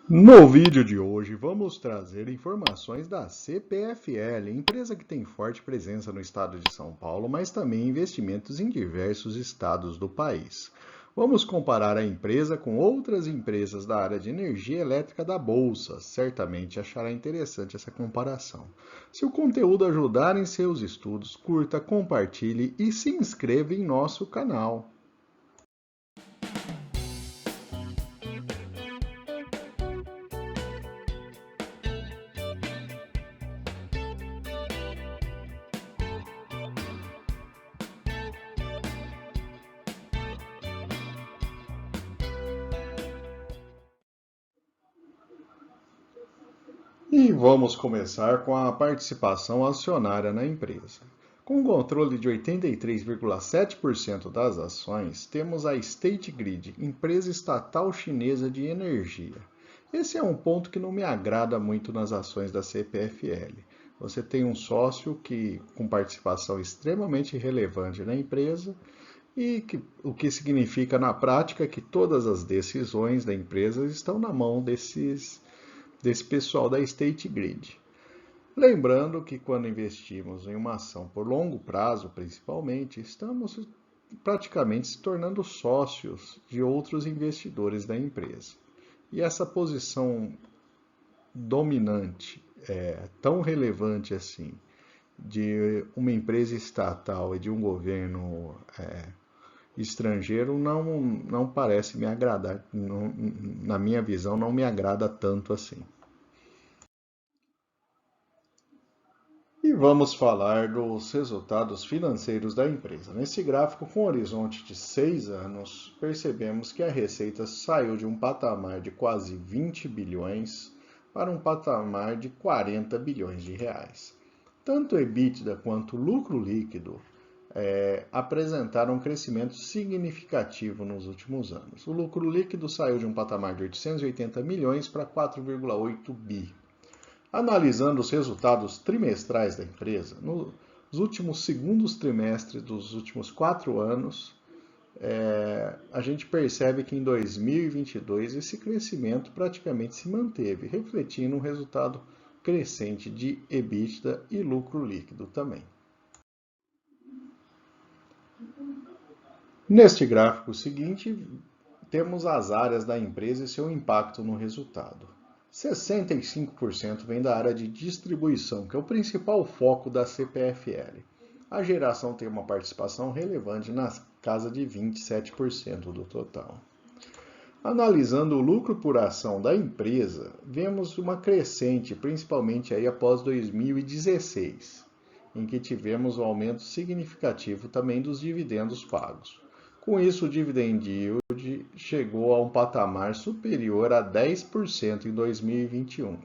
No vídeo de hoje, vamos trazer informações da CPFL, empresa que tem forte presença no estado de São Paulo, mas também investimentos em diversos estados do país. Vamos comparar a empresa com outras empresas da área de energia elétrica da Bolsa. Certamente achará interessante essa comparação. Se o conteúdo ajudar em seus estudos, curta, compartilhe e se inscreva em nosso canal. E vamos começar com a participação acionária na empresa. Com controle de 83,7% das ações, temos a State Grid, empresa estatal chinesa de energia. Esse é um ponto que não me agrada muito nas ações da CPFL. Você tem um sócio com participação extremamente relevante na empresa o que significa na prática que todas as decisões da empresa estão na mão desse pessoal da State Grid. Lembrando que quando investimos em uma ação por longo prazo, principalmente, estamos praticamente se tornando sócios de outros investidores da empresa. E essa posição dominante, tão relevante assim, de uma empresa estatal e de um governo estrangeiro não parece me agradar, na minha visão, não me agrada tanto assim. E vamos falar dos resultados financeiros da empresa. Nesse gráfico, com horizonte de 6 anos, percebemos que a receita saiu de um patamar de quase 20 bilhões para um patamar de 40 bilhões de reais. Tanto o EBITDA quanto o lucro líquido apresentaram um crescimento significativo nos últimos anos. O lucro líquido saiu de um patamar de 880 milhões para 4,8 bi. Analisando os resultados trimestrais da empresa, nos últimos segundos trimestres dos últimos 4 anos, a gente percebe que em 2022 esse crescimento praticamente se manteve, refletindo um resultado crescente de EBITDA e lucro líquido também. Neste gráfico seguinte, temos as áreas da empresa e seu impacto no resultado. 65% vem da área de distribuição, que é o principal foco da CPFL. A geração tem uma participação relevante na casa de 27% do total. Analisando o lucro por ação da empresa, vemos uma crescente, principalmente aí após 2016, em que tivemos um aumento significativo também dos dividendos pagos. Com isso, o dividend yield chegou a um patamar superior a 10% em 2021.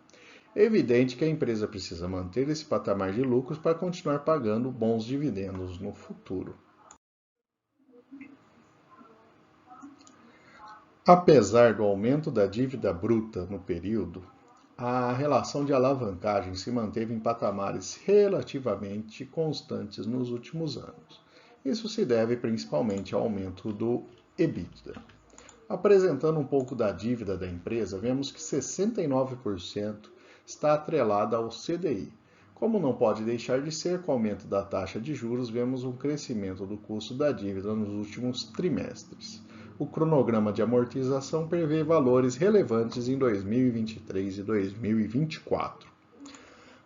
É evidente que a empresa precisa manter esse patamar de lucros para continuar pagando bons dividendos no futuro. Apesar do aumento da dívida bruta no período, a relação de alavancagem se manteve em patamares relativamente constantes nos últimos anos. Isso se deve principalmente ao aumento do EBITDA. Apresentando um pouco da dívida da empresa, vemos que 69% está atrelada ao CDI. Como não pode deixar de ser, com o aumento da taxa de juros, vemos um crescimento do custo da dívida nos últimos trimestres. O cronograma de amortização prevê valores relevantes em 2023 e 2024.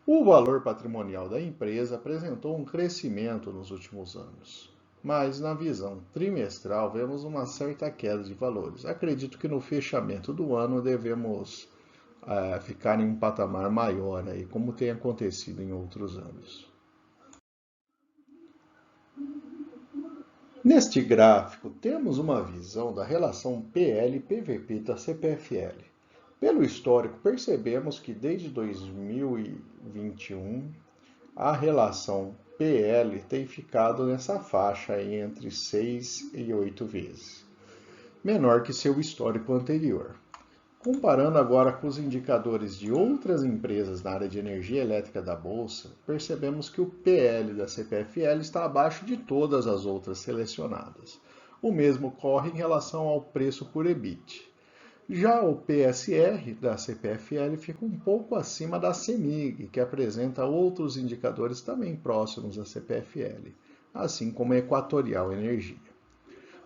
O valor patrimonial da empresa apresentou um crescimento nos últimos anos, mas na visão trimestral vemos uma certa queda de valores. Acredito que no fechamento do ano devemos ficar em um patamar maior, aí, como tem acontecido em outros anos. Neste gráfico, temos uma visão da relação PL-PVP da CPFL. Pelo histórico, percebemos que desde 2021 a relação PL tem ficado nessa faixa aí entre 6 e 8 vezes, menor que seu histórico anterior. Comparando agora com os indicadores de outras empresas na área de energia elétrica da Bolsa, percebemos que o PL da CPFL está abaixo de todas as outras selecionadas. O mesmo ocorre em relação ao preço por EBIT. Já o PSR da CPFL fica um pouco acima da CEMIG, que apresenta outros indicadores também próximos à CPFL, assim como a Equatorial Energia.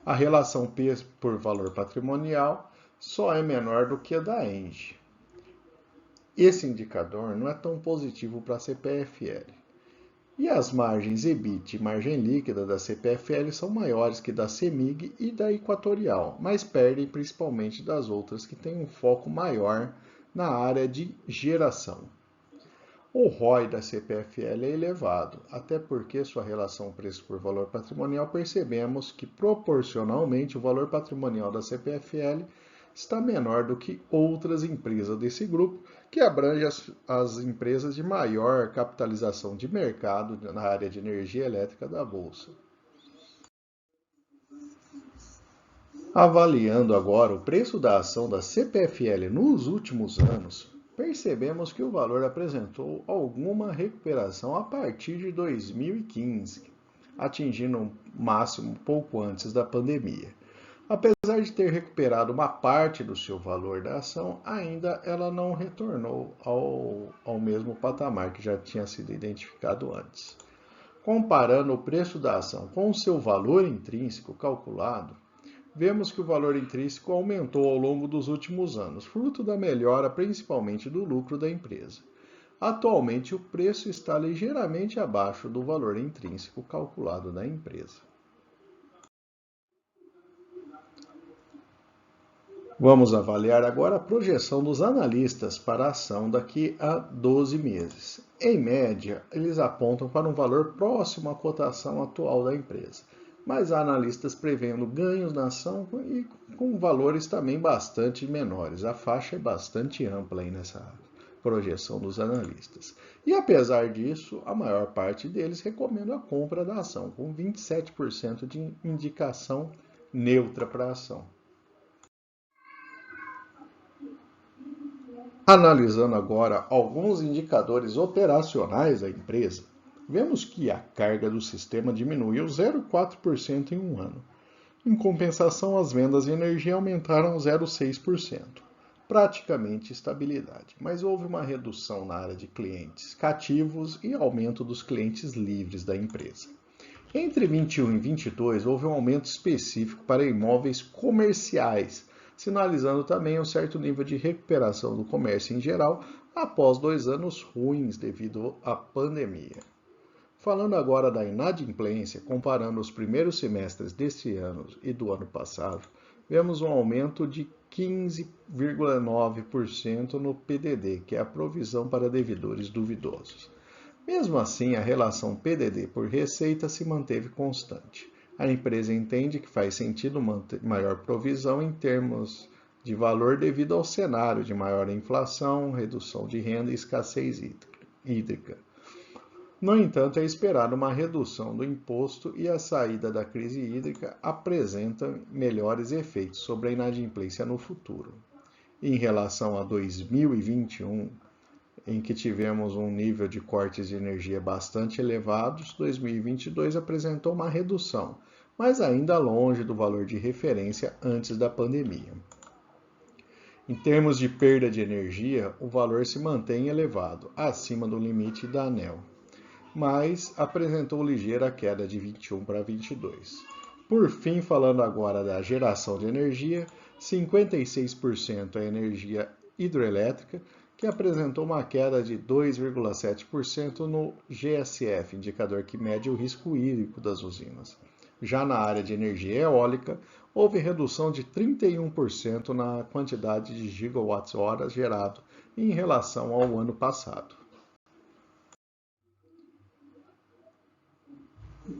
A relação P por valor patrimonial só é menor do que a da ENGIE. Esse indicador não é tão positivo para a CPFL. E as margens EBIT e margem líquida da CPFL são maiores que da CEMIG e da Equatorial, mas perdem principalmente das outras que têm um foco maior na área de geração. O ROI da CPFL é elevado, até porque sua relação preço por valor patrimonial percebemos que proporcionalmente o valor patrimonial da CPFL está menor do que outras empresas desse grupo, que abrange as empresas de maior capitalização de mercado na área de energia elétrica da Bolsa. Avaliando agora o preço da ação da CPFL nos últimos anos, percebemos que o valor apresentou alguma recuperação a partir de 2015, atingindo um máximo pouco antes da pandemia. Apesar de ter recuperado uma parte do seu valor da ação, ainda ela não retornou ao mesmo patamar que já tinha sido identificado antes. Comparando o preço da ação com o seu valor intrínseco calculado, vemos que o valor intrínseco aumentou ao longo dos últimos anos, fruto da melhora principalmente do lucro da empresa. Atualmente, o preço está ligeiramente abaixo do valor intrínseco calculado da empresa. Vamos avaliar agora a projeção dos analistas para a ação daqui a 12 meses. Em média, eles apontam para um valor próximo à cotação atual da empresa, mas há analistas prevendo ganhos na ação e com valores também bastante menores. A faixa é bastante ampla aí nessa projeção dos analistas. E apesar disso, a maior parte deles recomenda a compra da ação, com 27% de indicação neutra para a ação. Analisando agora alguns indicadores operacionais da empresa, vemos que a carga do sistema diminuiu 0,4% em um ano. Em compensação, as vendas de energia aumentaram 0,6%, praticamente estabilidade, mas houve uma redução na área de clientes cativos e aumento dos clientes livres da empresa. Entre 21 e 22, houve um aumento específico para imóveis comerciais, sinalizando também um certo nível de recuperação do comércio em geral após 2 anos ruins devido à pandemia. Falando agora da inadimplência, comparando os primeiros semestres deste ano e do ano passado, vemos um aumento de 15,9% no PDD, que é a provisão para devedores duvidosos. Mesmo assim, a relação PDD por receita se manteve constante. A empresa entende que faz sentido manter maior provisão em termos de valor devido ao cenário de maior inflação, redução de renda e escassez hídrica. No entanto, é esperada uma redução do imposto e a saída da crise hídrica apresenta melhores efeitos sobre a inadimplência no futuro. Em relação a 2021, em que tivemos um nível de cortes de energia bastante elevados, 2022 apresentou uma redução, mas ainda longe do valor de referência antes da pandemia. Em termos de perda de energia, o valor se mantém elevado, acima do limite da ANEEL, mas apresentou ligeira queda de 21 para 22. Por fim, falando agora da geração de energia, 56% é energia hidroelétrica, que apresentou uma queda de 2,7% no GSF, indicador que mede o risco hídrico das usinas. Já na área de energia eólica, houve redução de 31% na quantidade de gigawatts-hora gerado em relação ao ano passado.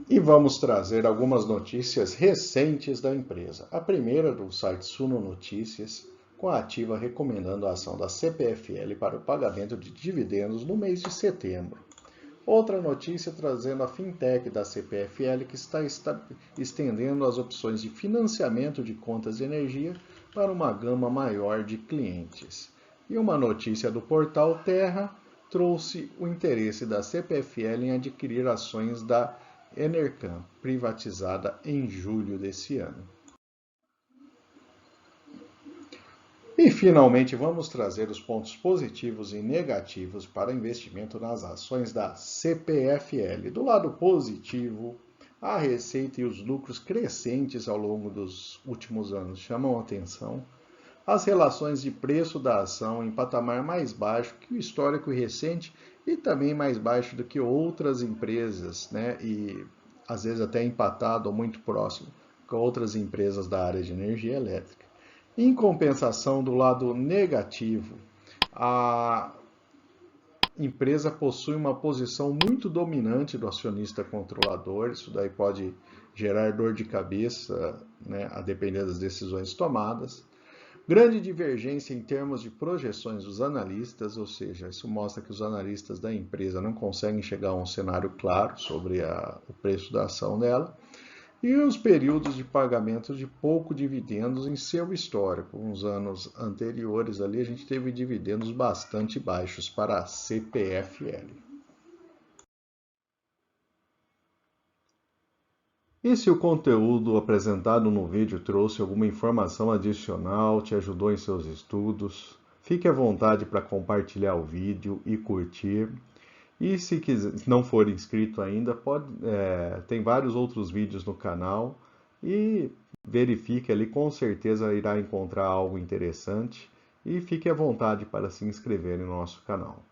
E vamos trazer algumas notícias recentes da empresa. A primeira do site Suno Notícias, com a ativa recomendando a ação da CPFL para o pagamento de dividendos no mês de setembro. Outra notícia trazendo a fintech da CPFL que está estendendo as opções de financiamento de contas de energia para uma gama maior de clientes. E uma notícia do portal Terra trouxe o interesse da CPFL em adquirir ações da Enercan, privatizada em julho desse ano. E, finalmente, vamos trazer os pontos positivos e negativos para investimento nas ações da CPFL. Do lado positivo, a receita e os lucros crescentes ao longo dos últimos anos chamam a atenção. As relações de preço da ação em patamar mais baixo que o histórico recente e também mais baixo do que outras empresas, né? E às vezes até empatado ou muito próximo com outras empresas da área de energia elétrica. Em compensação, do lado negativo, a empresa possui uma posição muito dominante do acionista controlador, isso daí pode gerar dor de cabeça, né, a depender das decisões tomadas. Grande divergência em termos de projeções dos analistas, ou seja, isso mostra que os analistas da empresa não conseguem chegar a um cenário claro sobre o preço da ação dela. E os períodos de pagamento de pouco dividendos em seu histórico. Uns anos anteriores ali a gente teve dividendos bastante baixos para a CPFL. E se o conteúdo apresentado no vídeo trouxe alguma informação adicional, te ajudou em seus estudos, fique à vontade para compartilhar o vídeo e curtir. E se não for inscrito ainda, tem vários outros vídeos no canal e verifique ali, com certeza irá encontrar algo interessante e fique à vontade para se inscrever no nosso canal.